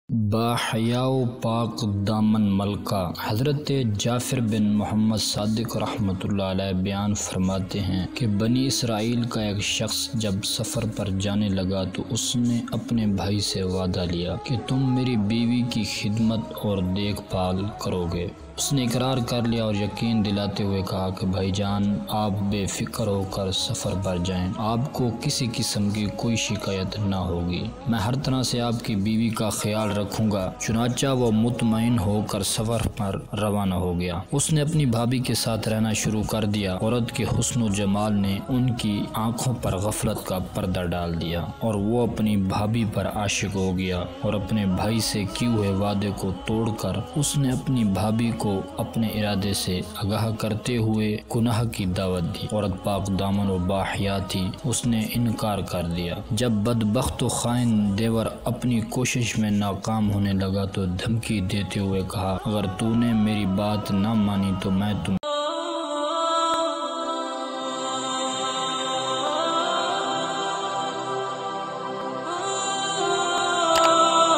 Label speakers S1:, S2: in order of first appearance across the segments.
S1: बाहयाओ पाक दामन मलका हज़रत जाफ़िर बिन मोहम्मद सादिक रहमतुल्लाह अलैह बयान फरमाते हैं कि बनी इसराइल का एक शख्स जब सफ़र पर जाने लगा तो उसने अपने भाई से वादा लिया कि तुम मेरी बीवी की खिदमत और देखभाल करोगे। उसने इकरार कर लिया और यकीन दिलाते हुए कहा कि भाईजान, आप बेफिक्र होकर सफ़र पर जाएं, आपको किसी किस्म की कोई शिकायत ना होगी। मैं हर तरह से आपकी बीवी का ख्याल रखूंगा। चुनाचा वो मुतमईन होकर सफ़र पर रवाना हो गया। उसने अपनी भाभी के साथ रहना शुरू कर दिया। औरत के हुस्न जमाल ने उनकी आंखों पर गफलत का पर्दा डाल दिया और वो अपनी भाभी पर आशिक हो गया और अपने भाई से किए हुए वादे को तोड़कर उसने अपनी भाभी को अपने इरादे से आगाह करते हुए गुनाह की दावत दी। औरत पाक दामन और बाहया थी, उसने इनकार कर दिया। जब बदबख्त व खाइन देवर अपनी कोशिश में नाकाम होने लगा तो धमकी देते हुए कहा, अगर तूने मेरी बात ना मानी तो मैं तुम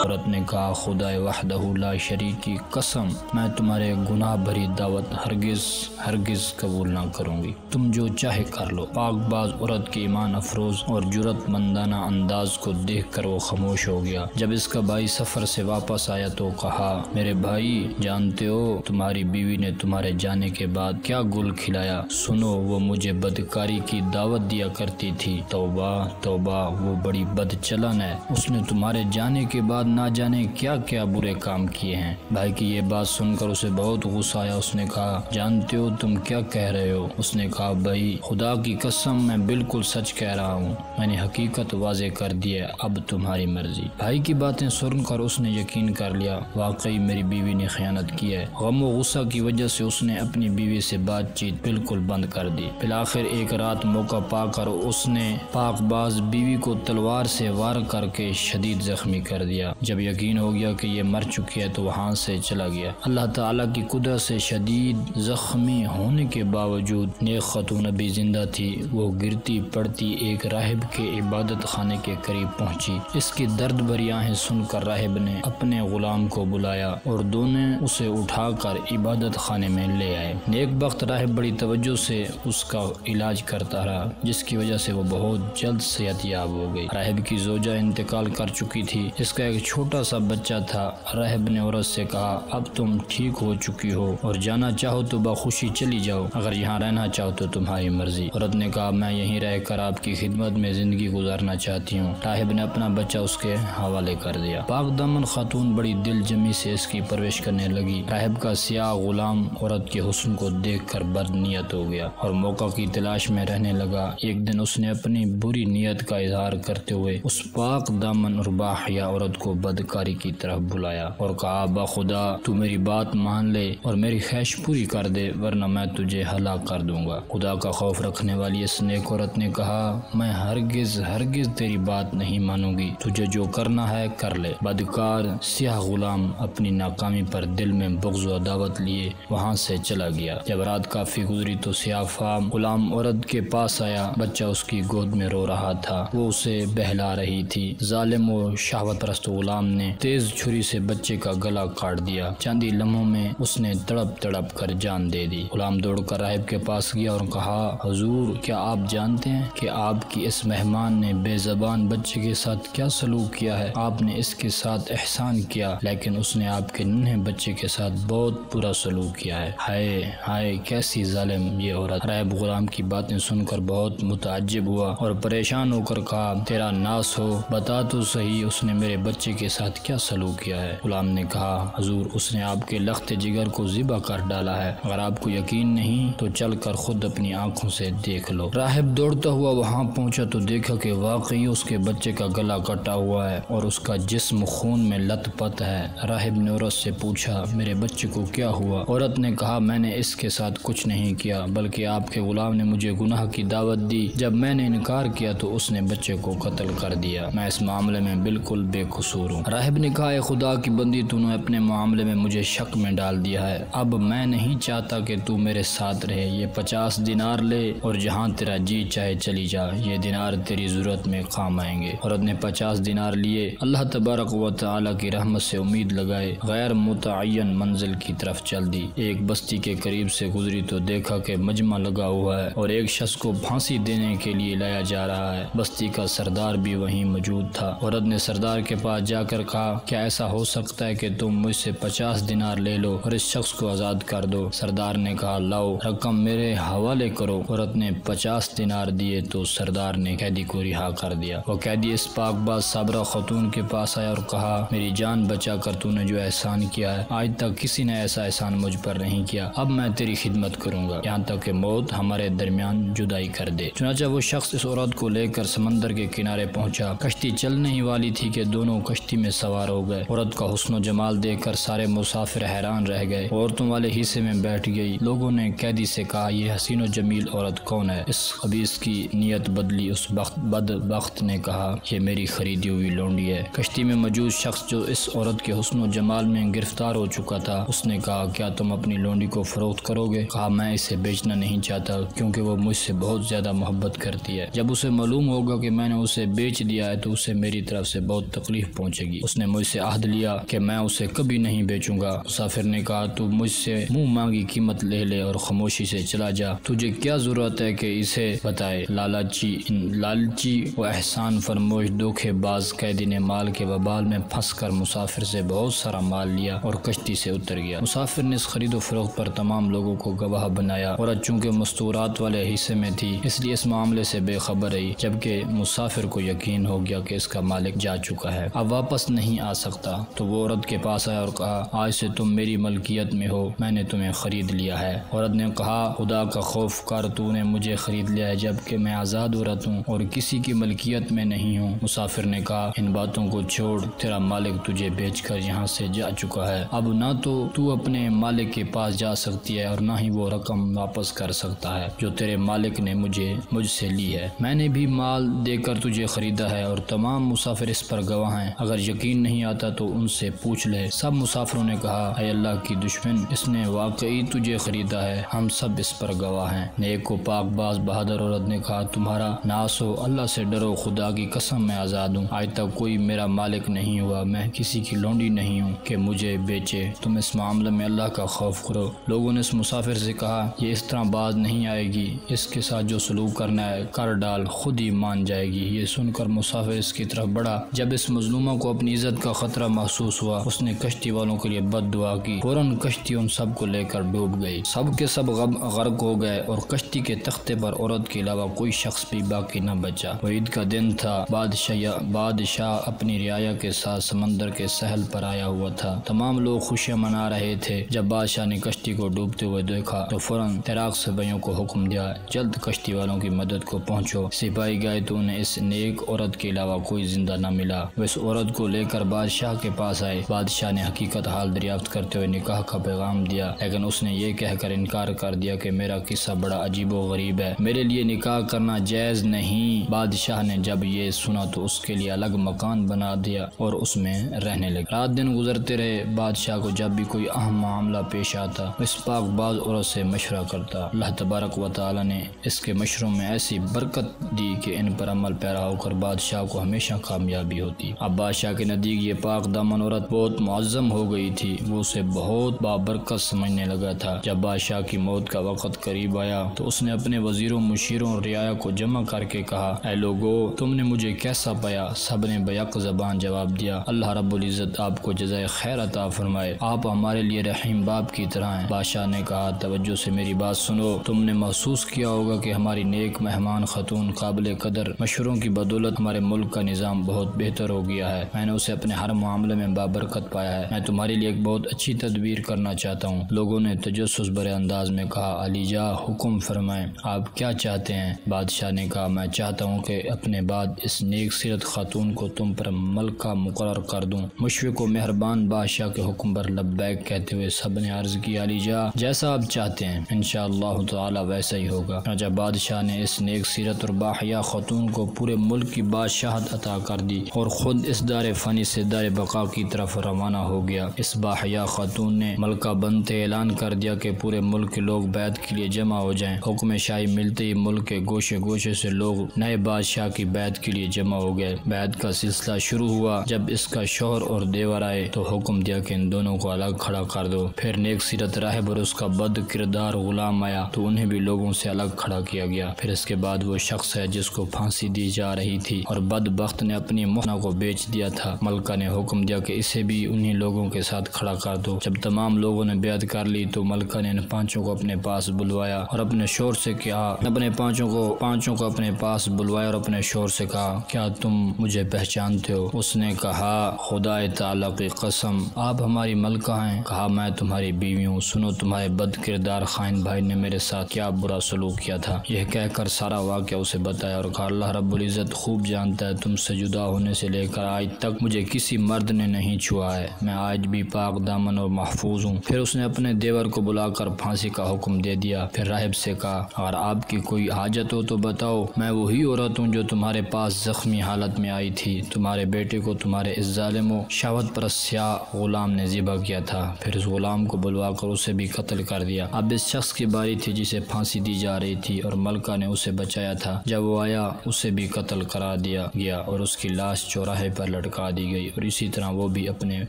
S1: औरत ने कहा, खुदाए वहदहू ला शरीक की कसम, मैं तुम्हारे गुनाह भरी दावत हरगिज कबूल ना करूंगी। तुम जो चाहे कर लो। पाकबाज औरत के ईमान अफरोज और जुरतमंदाना अंदाज को देखकर वो खामोश हो गया। जब इसका भाई सफर से वापस आया तो कहा, मेरे भाई, जानते हो तुम्हारी बीवी ने तुम्हारे जाने के बाद क्या गुल खिलाया। सुनो, वो मुझे बदकारी की दावत दिया करती थी। तौबा तौबा, वो बड़ी बदचलन है। उसने तुम्हारे जाने के बाद ना जाने क्या क्या बुरे काम किए हैं। भाई की ये बात सुनकर उसे बहुत गुस्सा आया। उसने कहा, जानते हो तुम क्या कह रहे हो। उसने कहा, भाई खुदा की कसम, मैं बिल्कुल सच कह रहा हूँ। मैंने हकीकत वाजे कर दी है, अब तुम्हारी मर्जी। भाई की बातें सुनकर उसने यकीन कर लिया, वाकई मेरी बीवी ने खयानत की है। गम व गुस्सा की वजह से उसने अपनी बीवी से बातचीत बिल्कुल बंद कर दी। फिर आखिर एक रात मौका पाकर उसने पाकबाज बीवी को तलवार से वार करके शदीद जख्मी कर दिया। जब यकीन हो गया कि ये मर चुकी है तो वहाँ से चला गया। अल्लाह ताला की कुदरत से शदीद जख्मी होने के बावजूद नेक खातून अभी जिंदा थी। वो गिरती पड़ती एक राहिब के इबादत खाने के करीब पहुंची। इसकी दर्द भरी आहें सुनकर राहिब ने अपने गुलाम को बुलाया और दोनों उसे उठाकर इबादत खाने में ले आए। नेक वक्त राहिब बड़ी तवज्जो से उसका इलाज करता रहा, जिसकी वजह से वो बहुत जल्द सेहतयाब हो गई। राहिब की जोजा इंतकाल कर चुकी थी। इसका एक छोटा सा बच्चा था। राहिब ने औरत से कहा, अब तुम ठीक हो चुकी हो और जाना चाहो तो बखुशी चली जाओ, अगर यहाँ रहना चाहो तो तुम्हारी मर्जी। औरत ने कहा, मैं यहीं रहकर आपकी खिदमत में जिंदगी गुजारना चाहती हूँ। राहिब ने अपना बच्चा उसके हवाले कर दिया। पाक दामन खातून बड़ी दिल जमी से इसकी परवरिश करने लगी। राहिब का सियाह गुलाम औरत के हुस्न को देख कर बदनीयत हो गया और मौका की तलाश में रहने लगा। एक दिन उसने अपनी बुरी नीयत का इजहार करते हुए उस पाक दामन और बाहया औरत को बदकारी की तरफ बुलाया और कहा, बाखुदा तू मेरी बात मान ले और मेरी ख्वाहिश पूरी कर दे, वरना मैं तुझे हलाक कर दूंगा। खुदा का खौफ रखने वाली इस नेक औरत ने कहा, मैं हरगिज तेरी बात नहीं मानूंगी, तुझे जो करना है कर ले। बदकार सियाह गुलाम अपनी नाकामी पर दिल में बुग़्ज़ व अदावत लिए वहाँ से चला गया। जब रात काफी गुजरी तो सियाह फाम गुलाम औरत के पास आया। बच्चा उसकी गोद में रो रहा था। वो उसे बहला रही थी। जालिम व शहवत परस्त गुलाम ने तेज छुरी से बच्चे का गला काट दिया। चंद लम्हों में उसने तड़प कर जान दे दी। गुलाम दौड़कर राहिब के पास गया और कहा, हुजूर, क्या आप जानते हैं कि आपकी इस मेहमान ने बेज़बान बच्चे के साथ क्या सलूक किया है। आपने इसके साथ एहसान किया, लेकिन उसने आपके नन्हे बच्चे के साथ बहुत बुरा सलूक किया है। हाय हाय, कैसी जालिम ये औरत। राहिब गुलाम की बातें सुनकर बहुत मुताज्जिब हुआ और परेशान होकर कहा, तेरा नास हो, बता तो सही, उसने मेरे बच्चे के साथ क्या सलूक किया है। गुलाम ने कहा, हुजूर, उसने आपके लख्त जिगर को ज़िबा कर डाला है। अगर आपको यकीन नहीं तो चल कर खुद अपनी आंखों से देख लो। राहिब दौड़ता हुआ वहाँ पहुँचा तो देखा कि वाकई उसके बच्चे का गला कटा हुआ है और उसका जिस्म खून में लथपथ है। राहिब ने औरत से पूछा, मेरे बच्चे को क्या हुआ। औरत ने कहा, मैंने इसके साथ कुछ नहीं किया, बल्कि आपके गुलाम ने मुझे गुनाह की दावत दी। जब मैंने इनकार किया तो उसने बच्चे को कत्ल कर दिया। मैं इस मामले में बिल्कुल बेकसूर हूँ। साहिब ने कहा, ए खुदा की बंदी, तूने अपने मामले में मुझे शक में डाल दिया है। अब मैं नहीं चाहता कि तू मेरे साथ रहे। ये 50 दिनार ले और जहाँ तेरा जी चाहे चली जा। ये दिनार तेरी ज़रूरत में काम आएंगे। औरत ने 50 दिनार लिए। अल्लाह तबारक व तआला की रहमत से उम्मीद लगाए गैर मुतअय्यन मंजिल की तरफ चल दी। एक बस्ती के करीब से गुजरी तो देखा कि मजमा लगा हुआ है और एक शख्स को फांसी देने के लिए लाया जा रहा है। बस्ती का सरदार भी वहीं मौजूद था। औरत ने सरदार के पास जाकर कहा, क्या ऐसा हो सकता है कि तुम मुझसे 50 दिनार ले लो और इस शख्स को आज़ाद कर दो। सरदार ने कहा, लाओ रकम मेरे हवाले करो। औरत ने 50 दिनार दिए तो सरदार ने कैदी को रिहा कर दिया। वो कैदी इस पाकबाज साबरा खातून के पास आया और कहा, मेरी जान बचा कर तूने जो एहसान किया है, आज तक किसी ने ऐसा एहसान मुझ पर नहीं किया। अब मैं तेरी खिदमत करूंगा यहाँ तक कि मौत हमारे दरमियान जुदाई कर दे। चुनांचे वो शख्स इस औरत को लेकर समंदर के किनारे पहुंचा। कश्ती चलने ही वाली थी कि दोनों कश्ती में सवार हो गए। औरत का हुस्न जमाल देखकर सारे मुसाफिर हैरान रह गए। औरतों वाले हिस्से में बैठ गई। लोगों ने कैदी से कहा, ये हसीनो जमील औरत कौन है? इस खबीस की नीयत बदली। उस बदबख्त ने कहा, ये मेरी खरीदी हुई लौंडी है। कश्ती में मौजूद शख्स जो इस औरत के हुस्न जमाल में गिरफ्तार हो चुका था, उसने कहा, क्या तुम अपनी लौंडी को फरोख्त करोगे? कहा, मैं इसे बेचना नहीं चाहता क्योंकि वो मुझसे बहुत ज्यादा मोहब्बत करती है। जब उसे मालूम होगा कि मैंने उसे बेच दिया है तो उसे मेरी तरफ से बहुत तकलीफ पहुंचेगी। उसने मुझसे आहद लिया कि मैं उसे कभी नहीं बेचूंगा। मुसाफिर ने कहा, तू मुझसे मुंह मांगी कीमत ले ले और खामोशी से चला जा। तुझे क्या जरूरत है कि इसे बताए? लालची व एहसान फरमोश धोखेबाज कैदी ने माल के वबाल में फंसकर मुसाफिर से बहुत सारा माल लिया और कश्ती से उतर गया। मुसाफिर ने इस खरीदो फरोख्त पर तमाम लोगों को गवाह बनाया। औरत चूंकि मस्तूरात वाले हिस्से में थी इसलिए इस मामले से बेखबर रही, जबकि मुसाफिर को यकीन हो गया कि इसका मालिक जा चुका है, अब वापस नहीं आ सकता। तो वो औरत के पास आया और कहा, आज से तुम मेरी मलकियत में हो, मैंने तुम्हें खरीद लिया है। औरत ने कहा, खुदा का खौफ कर, तूने मुझे खरीद लिया है जबकि मैं आज़ाद औरत हूँ और किसी की मलकियत में नहीं हूँ। मुसाफिर ने कहा, इन बातों को छोड़, तेरा मालिक तुझे बेचकर यहाँ से जा चुका है। अब ना तो तू अपने मालिक के पास जा सकती है और ना ही वो रकम वापस कर सकता है जो तेरे मालिक ने मुझसे ली है। मैंने भी माल देकर तुझे खरीदा है और तमाम मुसाफिर इस पर गवाह हैं। अगर यकीन नहीं आता तो उनसे पूछ ले। सब मुसाफिरों ने कहा, ऐ अल्लाह की दुश्मन, इसने वाकई तुझे खरीदा है, हम सब इस पर गवाह हैं। नेक को पाकबाज बहादुर औरत ने कहा, तुम्हारा नास हो, अल्लाह से डरो, खुदा की कसम मैं आज़ाद हूँ। आज तक कोई मेरा मालिक नहीं हुआ, मैं किसी की लौंडी नहीं हूँ कि मुझे बेचे। तुम इस मामले में अल्लाह का खौफ करो। लोगों ने इस मुसाफिर से कहा, ये इस तरह बाज नहीं आएगी, इसके साथ जो सलूक करना है कर डाल, खुद ही मान जाएगी। ये सुनकर मुसाफिर इसकी तरफ बढ़ा। जब इस मजलूमा को अपनी इज्जत का खतरा महसूस हुआ, उसने कश्ती वालों के लिए बद दुआ की। फौरन कश्ती उन सब को लेकर डूब गई। सब के सब गर्क हो गए और कश्ती के तख्ते पर औरत के अलावा कोई शख्स भी बाकी न बचा। वो ईद का दिन था। बादशाह अपनी रियाया के साथ समंदर के सहल पर आया हुआ था। तमाम लोग खुशियां मना रहे थे। जब बादशाह ने कश्ती को डूबते हुए देखा तो फौरन तैराक सिपाहियों को हुक्म दिया, जल्द कश्ती वालों की मदद को पहुंचो। सिपाही गए तो उन्हें इस नेक औरत के अलावा कोई जिंदा न मिला। वे इस औरत को लेकर बादशाह के पास आए। बादशाह ने हकीकत हाल दरियाफ्त करते हुए निकाह का पैगाम दिया, लेकिन उसने ये कहकर इनकार कर दिया कि मेरा किस्सा बड़ा अजीबो गरीब है, मेरे लिए निकाह करना जायज नहीं। बादशाह ने जब ये सुना तो उसके लिए अलग मकान बना दिया और उसमें रहने लगे। रात दिन गुजरते रहे। बादशाह को जब भी कोई अहम मामला पेश आता इस पाकबाज औरत से मशवरा करता। अल्लाह तबारक व तआला ने इसके मशवरों में ऐसी बरकत दी कि इन पर अमल पैरा होकर बादशाह को हमेशा कामयाबी होती। अब बादशाह के नज़दीक ये पाक दामन औरत बहुत मुअज़्ज़म हो गई थी। वो उसे बहुत बाबरकत समझने लगा था। जब बादशाह की मौत का वक़्त करीब आया तो उसने अपने वजीरों, मुशीरों और रियाया को जमा करके कहा, ऐ लोगो, तुमने मुझे कैसा पाया? सब ने बेयक ज़बान जवाब दिया, अल्लाह रब्बुल इज़्ज़त आपको जज़ाए खैर अता फरमाए, आप हमारे लिए रहीम बाप की तरह हैं। बादशाह ने कहा, तवज्जो से मेरी बात सुनो। तुमने महसूस किया होगा कि हमारी नेक मेहमान खतून काबिल कदर मशवरों की बदौलत हमारे मुल्क का निज़ाम बहुत बेहतर हो गया है। मैंने उसे अपने हर मामले में बाबरकत पाया है। मैं तुम्हारे लिए एक बहुत अच्छी तदबीर करना चाहता हूँ। लोगों ने तजस्सुस भरे अंदाज में कहा, अलीजा हुक्म फरमाएं, आप क्या चाहते हैं? बादशाह ने कहा, मैं चाहता हूँ कि अपने बाद इस नेक सीरत खातून को तुम पर मलका मुकर्रर कर दूँ। मुशफ़िक़ व मेहरबान बादशाह के हुक्म पर लब्बैक कहते हुए सब ने अर्ज की, अलीजा जैसा आप चाहते हैं इंशाअल्लाह ताला वैसा ही होगा। जब बादशाह ने इस नेक सीरत और बाहया खातून को पूरे मुल्क की बादशाहत अता कर दी और खुद इस दार फनी फानी से दार बका की तरफ रवाना हो गया। इस बाहया खातून ने मलका बनते ऐलान कर दिया कि पूरे मुल्क के लोग बैत के लिए जमा हो जाएं। हुक्म शाही मिलते ही मुल्क के गोशे गोशे से लोग नए बादशाह की बैत के लिए जमा हो गए। बैत का सिलसिला शुरू हुआ। जब इसका शौहर और देवर आए तो हुक्म दिया कि इन दोनों को अलग खड़ा कर दो। फिर नेक सीरत राहिब और उसका बद किरदार गुलाम आया तो उन्हें भी लोगों से अलग खड़ा किया गया। फिर इसके बाद वो शख्स है जिसको फांसी दी जा रही थी और बदबख्त ने अपनी मुहना को बेच दिया था। मलका ने हुक्म दिया कि इसे भी उन्हीं लोगों के साथ खड़ा कर दो। जब तमाम लोगों ने बैत कर ली तो मलका ने इन पांचों को अपने पास बुलवाया और अपने शोर से कहा, अपने पांचों को अपने पास बुलवाया और अपने शोर से कहा, क्या तुम मुझे पहचानते हो? उसने कहा, खुदा ताला की कसम आप हमारी मलका हैं। कहा, मैं तुम्हारी बीवी हूँ। सुनो तुम्हारे बद किरदार खाइन भाई ने मेरे साथ क्या बुरा सलूक किया था। यह कहकर सारा वाक़या उसे बताया और कहा, अल्लाह रब्बुल इज़्ज़त खूब जानता है तुमसे जुदा होने से लेकर आज तक मुझे किसी मर्द ने नहीं छुआ है। मैं आज भी पाक दामन और महफूज हूँ। फिर उसने अपने देवर को बुलाकर फांसी का हुक्म दे दिया। फिर राहिब से कहा, अगर आपकी कोई हाजत हो तो बताओ, मैं वही औरत हूँ जो तुम्हारे पास जख्मी हालत में आई थी। तुम्हारे बेटे को तुम्हारे इस जालिम शहवत पर स्याह गुलाम ने ज़िबा किया था। फिर उस गुलाम को बुलवाकर उसे भी कत्ल कर दिया। अब इस शख्स की बारी थी जिसे फांसी दी जा रही थी और मलका ने उसे बचाया था। जब वो आया उसे भी कत्ल करा दिया गया और उसकी लाश चौराहे पर लटका दी गई और इसी तरह वो भी अपने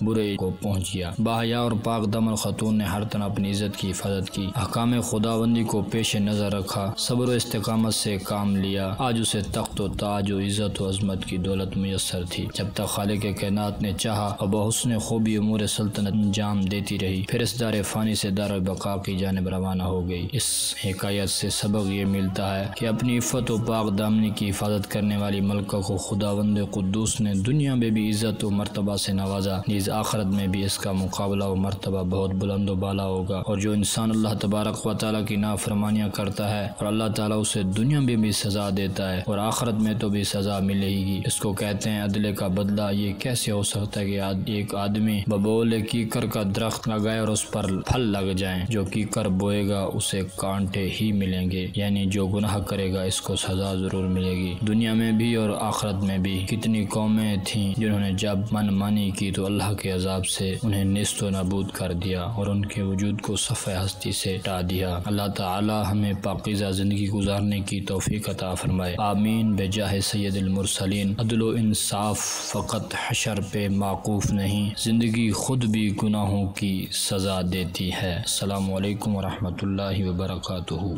S1: बुरे को पहुँच गया। बाहया और पाक दमन खातून ने हर तरह अपनी इज्जत की हिफाजत की, अहकाम खुदाबंदी को पेश नज़र रखा, सब्र और इस्तिकामत से काम लिया। आज उसे तख्त व ताज और इज़्ज़त व अज़मत की दौलत मुयस्सर थी। जब तक खालिक कायनात ने चाहा और बहुस्न खूबी उमूर सल्तनत अंजाम देती रही। फिर इस दार फानी से दार बका की जानिब रवाना हो गई। इस हिकायत से सबक ये मिलता है कि अपनी इफ़्फ़त व पाक दामनी की हिफाजत करने वाली मलका को खुदावंद कुद्दूस ने दुनिया में भी इज़्ज़त व मर्तबा से नवाजा, नीज़ आखिरत में भी इसका मुकाबला व मर्तबा बहुत बुलंद व बाला होगा। और जो इंसान अल्लाह तबारक व तआला की नाफरमानियाँ करता है और अल्लाह ताला उसे दुनिया में भी सज़ा देता है और आखिरत में तो भी सज़ा मिलेगी। इसको कहते हैं अदले का बदला। ये कैसे हो सकता है कि एक आदमी बबोले कीकर का दरख्त लगाए और उस पर फल लग जाएं? जो कीकर बोएगा उसे कांटे ही मिलेंगे। यानी जो गुनाह करेगा इसको सज़ा ज़रूर मिलेगी, दुनिया में भी और आखिरत में भी। कितनी कौमें थीं जिन्होंने जब मनमानी की तो अल्लाह के अजाब से उन्हें निस्त व नाबूद कर दिया और उनके वजूद को सफ़े हस्ती से हटा दिया। अल्लाह ताला हमें पाकीज़ा ज़िंदगी गुजारने की तौफीक अता फरमाए। आमीन। बेजाहे सैयदुल मुरसलीन। अदल इंसाफ फ़कत हशर पे माकूफ नहीं, ज़िंदगी खुद भी गुनाहों की सज़ा देती है। अस्सलामु अलैकुम व रहमतुल्लाहि व बरकातुहू।